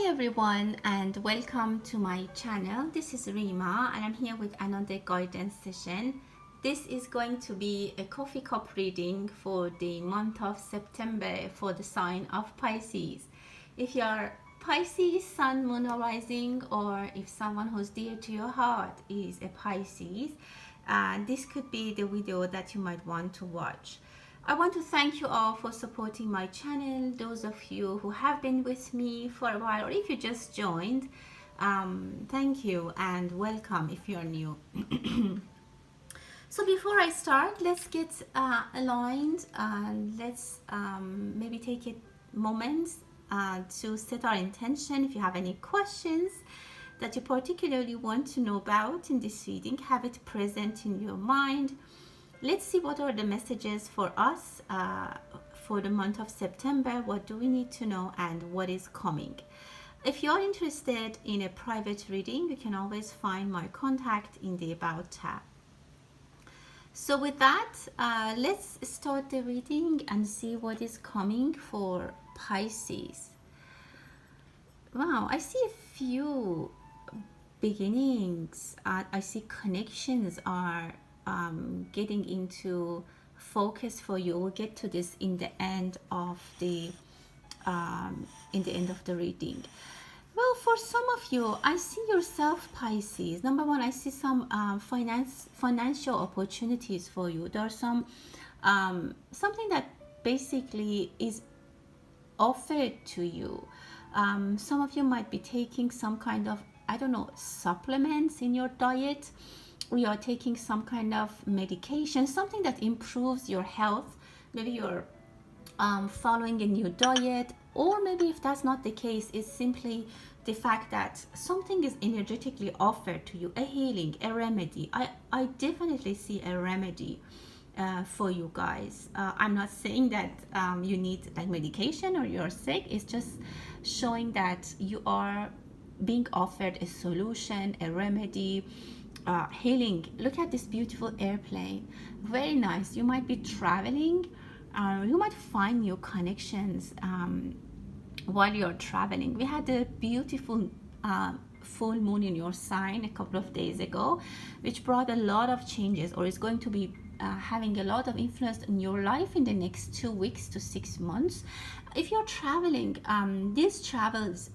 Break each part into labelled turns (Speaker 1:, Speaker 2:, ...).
Speaker 1: Hi everyone and welcome to my channel. This is Rima and I'm here with another guidance session. This is going to be a coffee cup reading for the month of September for the sign of Pisces. If you are Pisces, Sun, Moon or Rising, or if someone who's dear to your heart is a Pisces, this could be the video that you might want to watch. I want to thank you all for supporting my channel, those of you who have been with me for a while, or if you just joined, thank you and welcome if you're new. So before I start, let's get aligned and let's maybe take a moment to set our intention. If you have any questions that you particularly want to know about in this reading, have it present in your mind. Let's see what are the messages for us for the month of September. What do we need to know and what is coming? If you're interested in a private reading, you can always find my contact in the About tab. So with that, let's start the reading and see what is coming for Pisces. Wow, I see a few beginnings. I see connections are getting into focus for you. We'll get to this in the end of the reading. Well, for some of you, I see yourself, Pisces. Number one, I see some financial opportunities for you. There are some something that basically is offered to you. Some of you might be taking some kind of, I don't know, supplements in your diet. We are taking some kind of medication, something that improves your health. Maybe you're following a new diet, or maybe if that's not the case, it's simply the fact that something is energetically offered to you, a healing, a remedy. I definitely see a remedy for you guys. I'm not saying that you need like medication or you're sick. It's just showing that you are being offered a solution, a remedy, healing. Look at this beautiful airplane, very nice. You might be traveling, you might find new connections while you're traveling. We had a beautiful full moon in your sign a couple of days ago, which brought a lot of changes, or is going to be having a lot of influence in your life in the next 2 weeks to 6 months. If you're traveling, these travels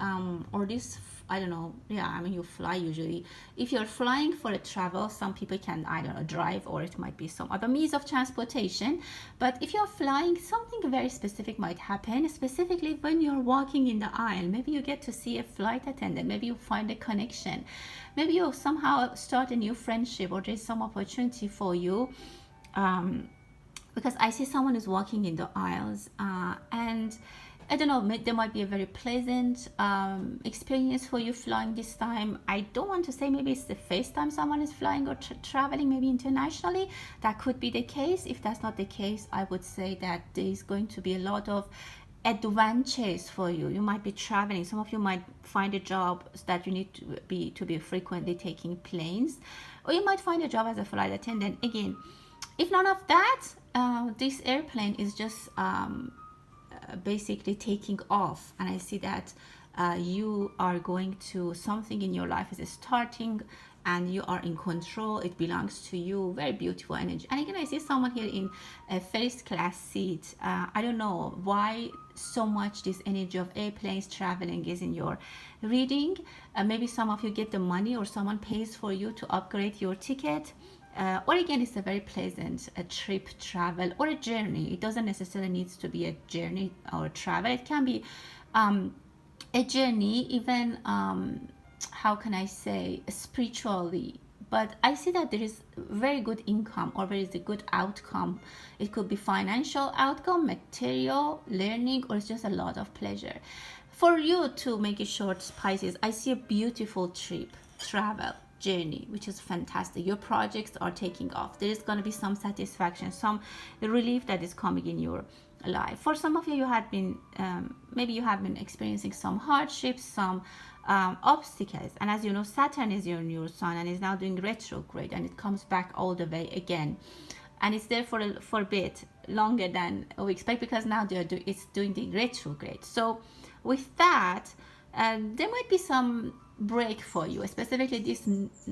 Speaker 1: or this, I don't know, yeah, I mean, you fly usually. If you're flying for a travel, some people can, I don't know, drive, or it might be some other means of transportation. But if you're flying, something very specific might happen, specifically when you're walking in the aisle. Maybe you get to see a flight attendant, maybe you find a connection, maybe you somehow start a new friendship, or there's some opportunity for you. Because I see someone is walking in the aisles, and I don't know, there might be a very pleasant experience for you flying this time. I don't want to say maybe it's the first time someone is flying or traveling, maybe internationally. That could be the case. If that's not the case, I would say that there is going to be a lot of adventures for you. You might be traveling. Some of you might find a job that you need to be frequently taking planes, or you might find a job as a flight attendant. Again, if none of that, this airplane is just basically taking off, and I see that you are going to, something in your life is starting and you are in control. It belongs to you. Very beautiful energy. And again, I see someone here in a first class seat. I don't know why so much this energy of airplanes, traveling is in your reading. Maybe some of you get the money, or someone pays for you to upgrade your ticket. Or again, it's a very pleasant trip, travel, or a journey. It doesn't necessarily need to be a journey or a travel. It can be a journey, even, how can I say, spiritually. But I see that there is very good income, or there is a good outcome. It could be financial outcome, material, learning, or it's just a lot of pleasure. For you, to make it short, Pisces, I see a beautiful trip, travel, journey, which is fantastic. Your projects are taking off. There is going to be some satisfaction, some relief that is coming in your life. For some of you, you had been maybe you have been experiencing some hardships, some obstacles, and as you know, Saturn is your new sun and is now doing retrograde, and it comes back all the way again, and it's there for a bit longer than we expect, because now it's doing the retrograde. So with that, There might be some break for you. Specifically, this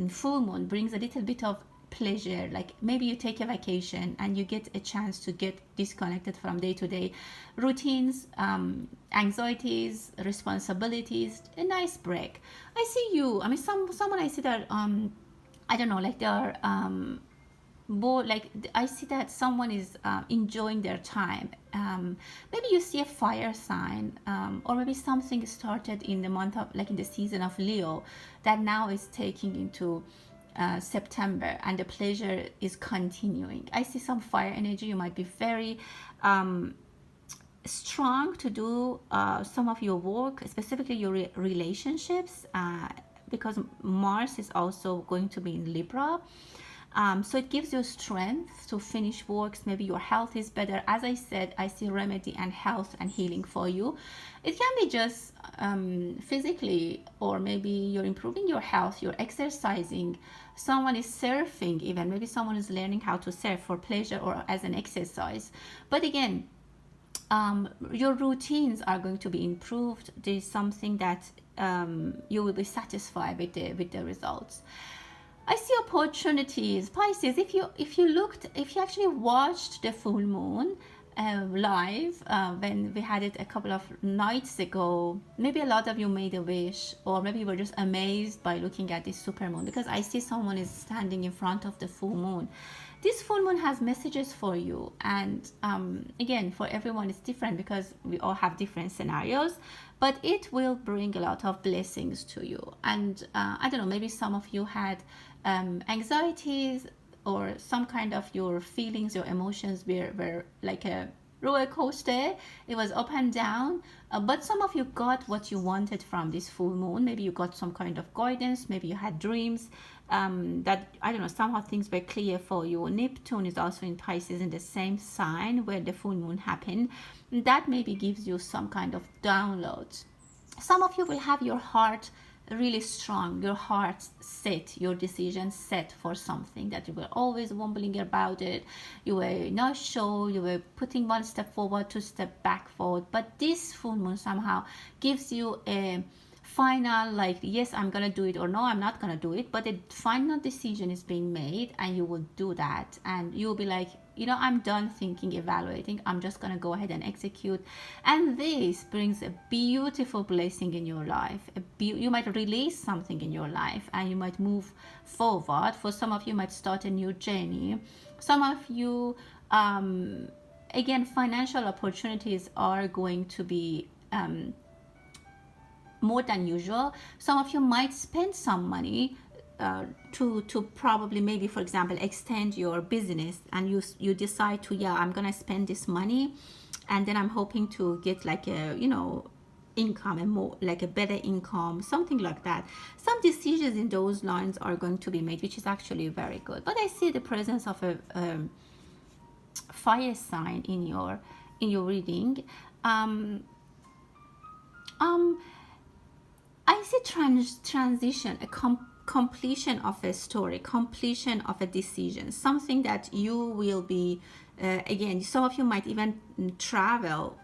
Speaker 1: full moon brings a little bit of pleasure. Like maybe you take a vacation and you get a chance to get disconnected from day-to-day routines, anxieties, responsibilities. A nice break. I see you. I mean, someone I see that I don't know, like they're bored. Like I see that someone is enjoying their time. Maybe you see a fire sign, or maybe something started in the month of, like in the season of Leo, that now is taking into September, and the pleasure is continuing. I see some fire energy. You might be very strong to do some of your work, specifically your relationships, because Mars is also going to be in Libra. So it gives you strength to finish works. Maybe your health is better. As I said, I see remedy and health and healing for you. It can be just physically, or maybe you're improving your health, you're exercising. Someone is surfing even. Maybe someone is learning how to surf for pleasure or as an exercise. But again, your routines are going to be improved. There's something that you will be satisfied with the results. I see opportunities, Pisces. If you actually watched the full moon live when we had it a couple of nights ago, maybe a lot of you made a wish, or maybe you were just amazed by looking at this super moon, because I see someone is standing in front of the full moon. This full moon has messages for you, and again, for everyone it's different because we all have different scenarios, but it will bring a lot of blessings to you. And I don't know, maybe some of you had anxieties, or some kind of your feelings, your emotions were like a roller coaster. It was up and down, but some of you got what you wanted from this full moon. Maybe you got some kind of guidance, maybe you had dreams that, I don't know, somehow things were clear for you. Neptune is also in Pisces, in the same sign where the full moon happened. That maybe gives you some kind of downloads. Some of you will have your heart really strong, your heart set, your decision set for something that you were always mumbling about it. You were not sure, you were putting one step forward, two step back forward, but this full moon somehow gives you a final, like, yes, I'm gonna do it, or no, I'm not gonna do it, but the final decision is being made, and you will do that, and you'll be like, you know, I'm done thinking, evaluating, I'm just gonna go ahead and execute. And this brings a beautiful blessing in your life. You might release something in your life, and you might move forward. For some of you, might start a new journey. Some of you, again, financial opportunities are going to be more than usual. Some of you might spend some money to probably, maybe, for example, extend your business, and you decide to, yeah, I'm gonna spend this money, and then I'm hoping to get like a, you know, income, and more like a better income, something like that. Some decisions in those lines are going to be made, which is actually very good. But I see the presence of a fire sign in your reading. I see transition, a completion of a story, completion of a decision, something that you will be, again, some of you might even travel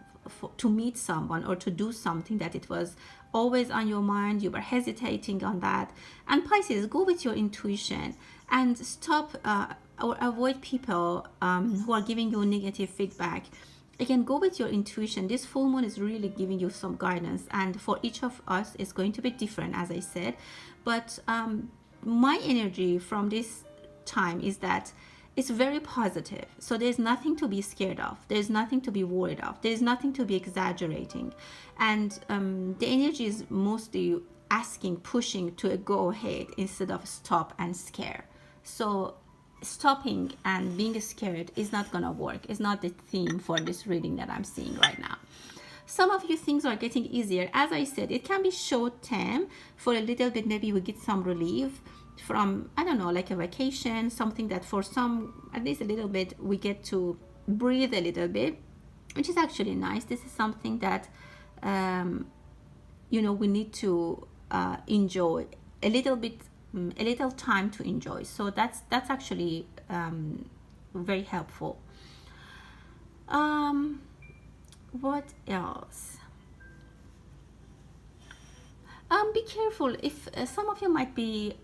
Speaker 1: to meet someone, or to do something that it was always on your mind, you were hesitating on that. And Pisces, go with your intuition and stop or avoid people who are giving you negative feedback. Again, go with your intuition. This full moon is really giving you some guidance, and for each of us it's going to be different, as I said. But my energy from this time is that it's very positive. So there's nothing to be scared of. There's nothing to be worried of. There's nothing to be exaggerating. And the energy is mostly asking, pushing to a go ahead instead of stop and scare. So stopping and being scared is not gonna work. It's not the theme for this reading that I'm seeing right now. Some of you, things are getting easier. As I said, it can be short term. For a little bit, maybe we get some relief from, I don't know, like a vacation, something that for some, at least a little bit, we get to breathe a little bit, which is actually nice. This is something that you know, we need to enjoy a little bit, a little time to enjoy. So that's actually very helpful. What else? Be careful if some of you might be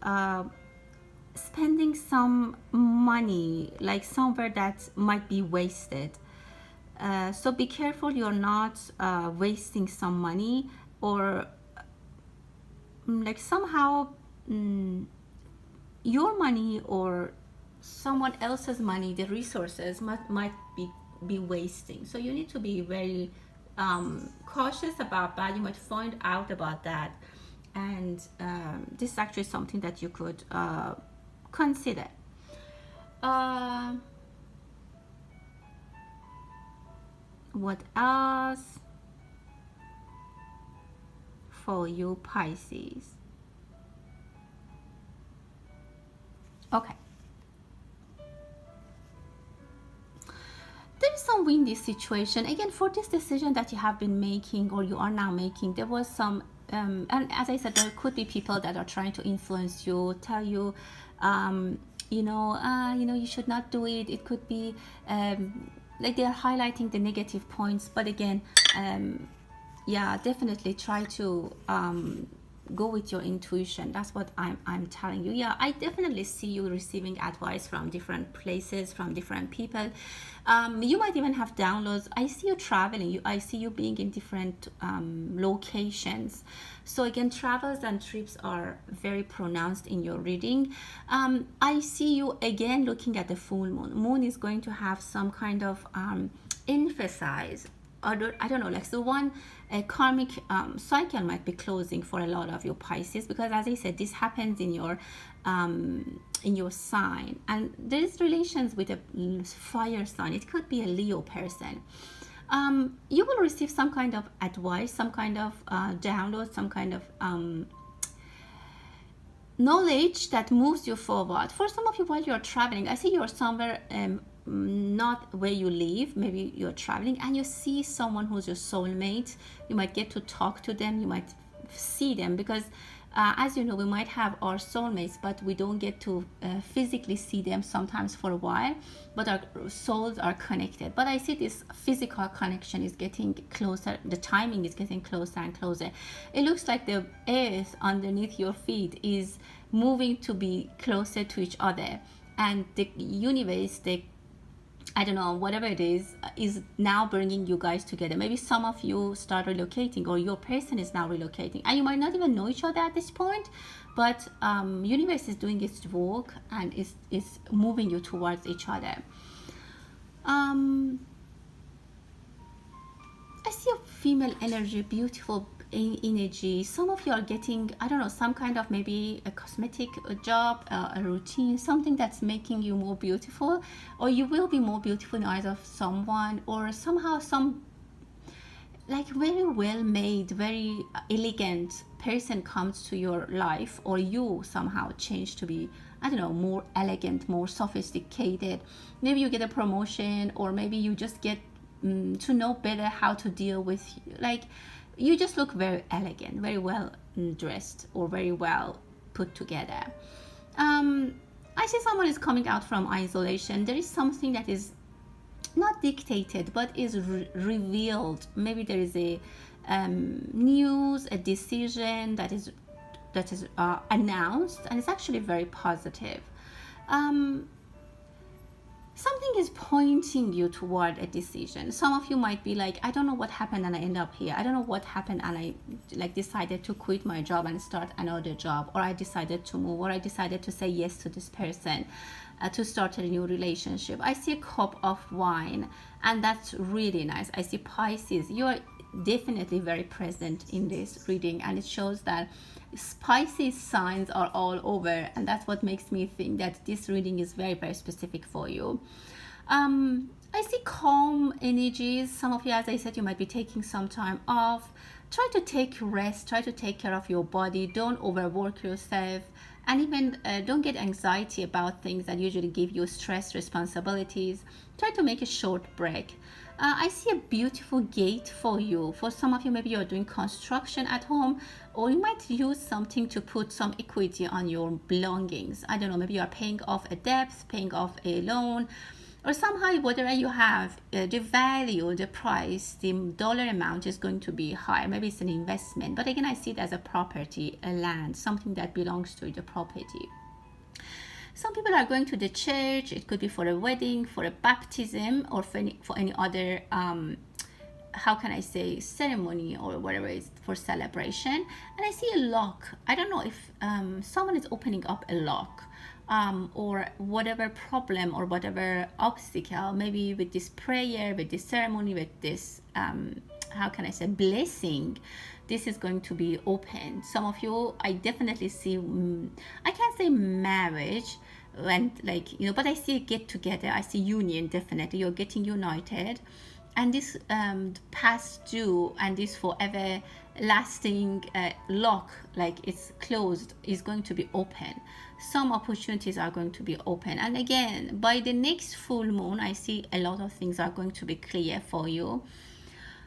Speaker 1: spending some money like somewhere that might be wasted. So be careful you're not wasting some money, or like somehow your money or someone else's money, the resources might be wasting. So you need to be very cautious about that. You might find out about that, and this is actually something that you could consider. What else for you, Pisces? Okay. There is some windy situation. Again, for this decision that you have been making or you are now making, there was some, and as I said, there could be people that are trying to influence you, tell you, you should not do it. It could be like they are highlighting the negative points. But again, yeah, definitely try to go with your intuition. That's what I'm telling you. Yeah, I definitely see you receiving advice from different places, from different people. You might even have downloads. I see you traveling. I see you being in different locations. So again, travels and trips are very pronounced in your reading. I see you again looking at the full moon. Moon is going to have some kind of emphasize. I don't know, like so one karmic cycle might be closing for a lot of your Pisces, because as I said, this happens in your sign, and there is relations with a fire sign. It could be a Leo person. You will receive some kind of advice, some kind of download, some kind of knowledge that moves you forward. For some of you, while you're traveling, I see you're somewhere not where you live. Maybe you're traveling and you see someone who's your soulmate. You might get to talk to them, you might see them, because as you know, we might have our soulmates, but we don't get to physically see them sometimes for a while, but our souls are connected. But I see this physical connection is getting closer, the timing is getting closer and closer. It looks like the earth underneath your feet is moving to be closer to each other, and the universe, I don't know, whatever it is now bringing you guys together. Maybe some of you start relocating, or your person is now relocating, and you might not even know each other at this point, but universe is doing its work and is moving you towards each other. I see a female energy, beautiful energy. Some of you are getting, I don't know, some kind of maybe a cosmetic job, a routine, something that's making you more beautiful, or you will be more beautiful in the eyes of someone, or somehow some like very well made, very elegant person comes to your life, or you somehow change to be, I don't know, more elegant, more sophisticated. Maybe you get a promotion, or maybe you just get to know better how to deal with, like, you just look very elegant, very well dressed, or very well put together. I see someone is coming out from isolation. There is something that is not dictated, but is revealed. Maybe there is a news, a decision that is announced, and it's actually very positive. Something is pointing you toward a decision. Some of you might be like, I don't know what happened and I end up here. I don't know what happened and I like decided to quit my job and start another job, or I decided to move, or I decided to say yes to this person, to start a new relationship. I see a cup of wine, and that's really nice. I see Pisces. You are definitely very present in this reading, and it shows that Pisces signs are all over, and that's what makes me think that this reading is very, very specific for you. I see calm energies. Some of you, as I said, you might be taking some time off. Try to take rest, try to take care of your body, don't overwork yourself, and even don't get anxiety about things that usually give you stress, responsibilities. Try to make a short break. I see a beautiful gate for you. For some of you, maybe you're doing construction at home, or you might use something to put some equity on your belongings. I don't know, maybe you're paying off a debt, paying off a loan, or somehow whatever you have, the value, the price, the dollar amount is going to be high. Maybe it's an investment, but again, I see it as a property, a land, something that belongs to the property. Some people are going to the church. It could be for a wedding, for a baptism, or for any other how can I say, ceremony or whatever it is, for celebration. And I see a lock. I don't know if someone is opening up a lock, or whatever problem or whatever obstacle, maybe with this prayer, with this ceremony, with this how can I say, blessing, this is going to be open. Some of you, I definitely see, I can't say marriage, when, like, you know, but I see a get together, I see union. Definitely you're getting united, and this past due and this forever lasting lock, like it's closed, is going to be open. Some opportunities are going to be open, and again, by the next full moon, I see a lot of things are going to be clear for you.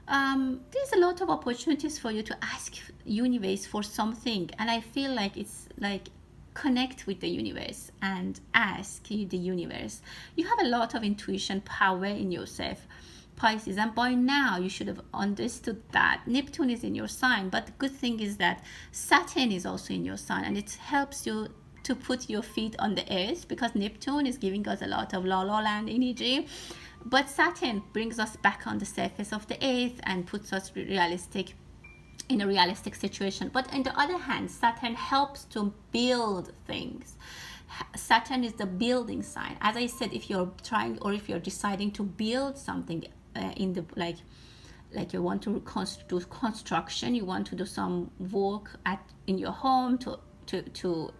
Speaker 1: There's a lot of opportunities for you to ask universe for something, and I feel like it's like, connect with the universe and ask the universe. You have a lot of intuition power in yourself, Pisces, and by now you should have understood that Neptune is in your sign. But the good thing is that Saturn is also in your sign, and it helps you to put your feet on the earth, because Neptune is giving us a lot of la la land energy, but Saturn brings us back on the surface of the earth and puts us in a realistic situation. But on the other hand, Saturn helps to build things. Saturn is the building sign. As I said, if you're trying, or if you're deciding to build something in the like you want to do construction, you want to do some work in your home to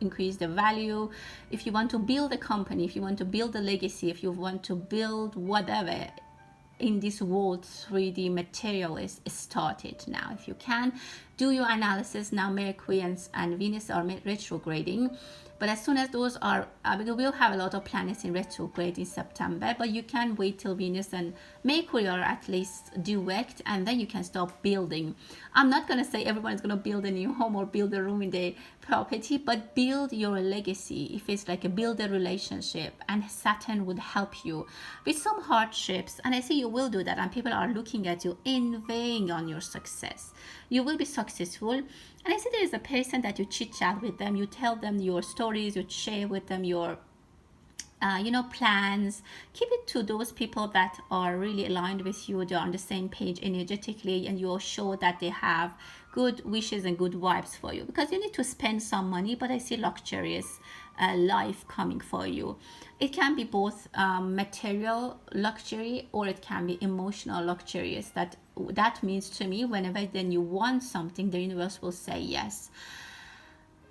Speaker 1: increase the value, if you want to build a company, if you want to build a legacy, if you want to build whatever in this world, 3D material is started now. If you can, do your analysis now. Mercury and Venus are retrograding, but as soon as those are, because we'll have a lot of planets in retrograde in September, but you can wait till Venus and Mercury are at least direct, and then you can start building. I'm not going to say everyone's going to build a new home or build a room in their property, but build your legacy. If it's like build a relationship, and Saturn would help you with some hardships, and I see you will do that, and people are looking at you, envying on your success. You will be successful. And I see there is a person that you chit chat with them, you tell them your stories, you share with them your plans. Keep it to those people that are really aligned with you, they're on the same page energetically, and you're sure that they have good wishes and good vibes for you, because you need to spend some money. But I see luxurious life coming for you. It can be both material luxury, or it can be emotional luxurious. That means to me, whenever then you want something, the universe will say yes.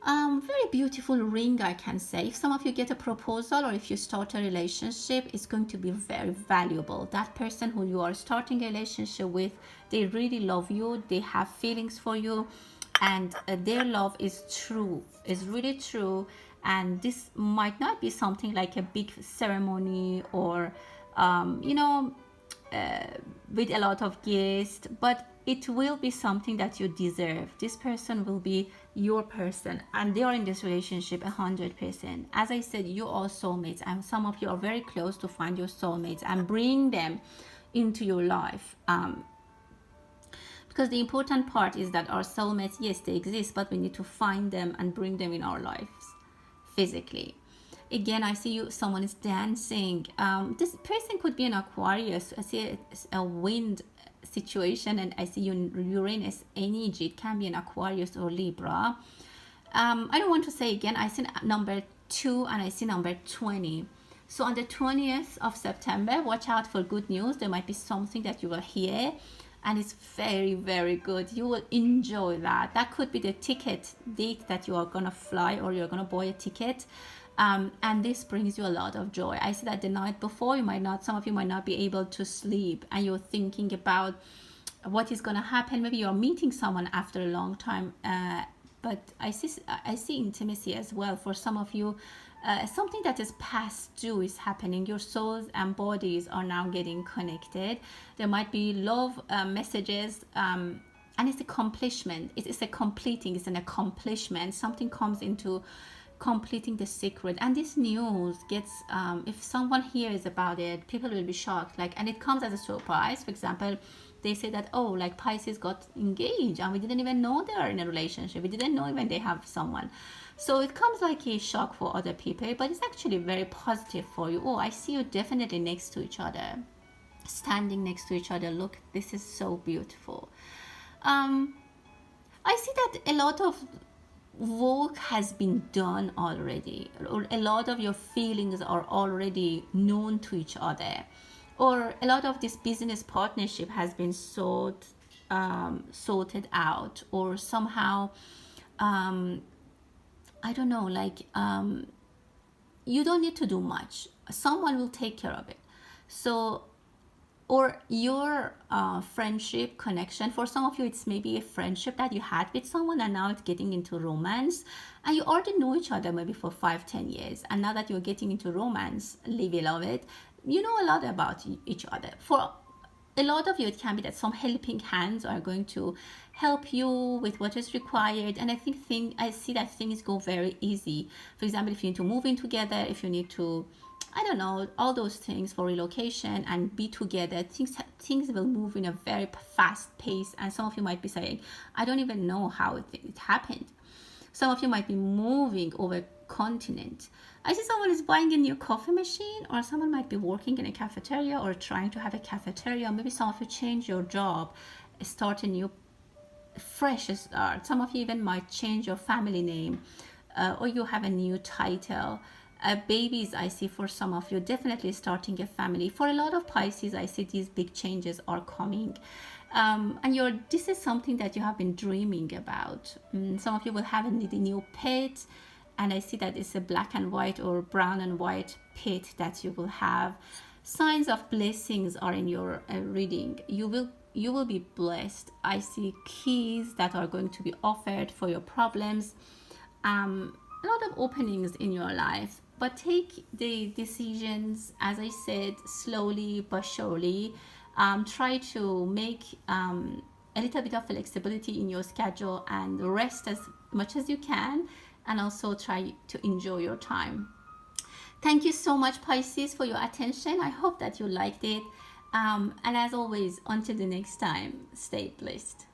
Speaker 1: Very beautiful ring, I can say. If some of you get a proposal, or if you start a relationship, it's going to be very valuable. That person who you are starting a relationship with, they really love you, they have feelings for you, and their love is true, is really true. And this might not be something like a big ceremony, or with a lot of guests, but it will be something that you deserve. This person will be your person, and they are in this relationship 100%. As I said, you are soulmates, and some of you are very close to find your soulmates and bring them into your life. Because the important part is that our soulmates, yes, they exist, but we need to find them and bring them in our lives physically. Again, I see you, someone is dancing. This person could be an Aquarius. I see a wind situation, and I see Uranus energy. It can be an Aquarius or Libra. I don't want to say again, I see number 2 and I see number 20. So on the 20th of September, watch out for good news. There might be something that you will hear, and it's very, very good. You will enjoy that. That could be the ticket date that you are going to fly, or you're going to buy a ticket. And this brings you a lot of joy. I see that the night before, some of you might not be able to sleep, and you're thinking about what is going to happen. Maybe you're meeting someone after a long time, but I see intimacy as well. For some of you, something that is past due is happening. Your souls and bodies are now getting connected. There might be love messages, and it's accomplishment. It's a completing, it's an accomplishment. Something comes into completing the secret. And this news gets, if someone hears about it, people will be shocked, like, and it comes as a surprise. For example, they say that, oh, like Pisces got engaged and we didn't even know they are in a relationship, we didn't know even they have someone. So it comes like a shock for other people, but it's actually very positive for you. Oh, I see you definitely next to each other, standing next to each other. Look, this is so beautiful. um I see that a lot of work has been done already, or a lot of your feelings are already known to each other, or a lot of this business partnership has been sorted out, or somehow, I don't know, like, you don't need to do much. Someone will take care of it. So, or your friendship connection, for some of you it's maybe a friendship that you had with someone and now it's getting into romance, and you already know each other maybe for 5-10 years, and now that you're getting into romance level of it, you know a lot about each other. For a lot of you, it can be that some helping hands are going to help you with what is required. And I see that things go very easy. For example, if you need to move in together, if you need to, I don't know, all those things for relocation and be together, things will move in a very fast pace. And some of you might be saying, I don't even know how it happened. Some of you might be moving over continent. I see someone is buying a new coffee machine, or someone might be working in a cafeteria or trying to have a cafeteria. Maybe some of you change your job, start a new fresh start. Some of you even might change your family name, or you have a new title. Babies, I see for some of you, definitely starting a family. For a lot of Pisces, I see these big changes are coming. And this is something that you have been dreaming about. Some of you will have a new pet, and I see that it's a black and white or brown and white pet that you will have. Signs of blessings are in your reading. You will be blessed. I see keys that are going to be offered for your problems. A lot of openings in your life, but take the decisions, as I said, slowly but surely. Try to make a little bit of flexibility in your schedule and rest as much as you can, and also try to enjoy your time. Thank you so much, Pisces, for your attention. I hope that you liked it. And as always, until the next time, stay blessed.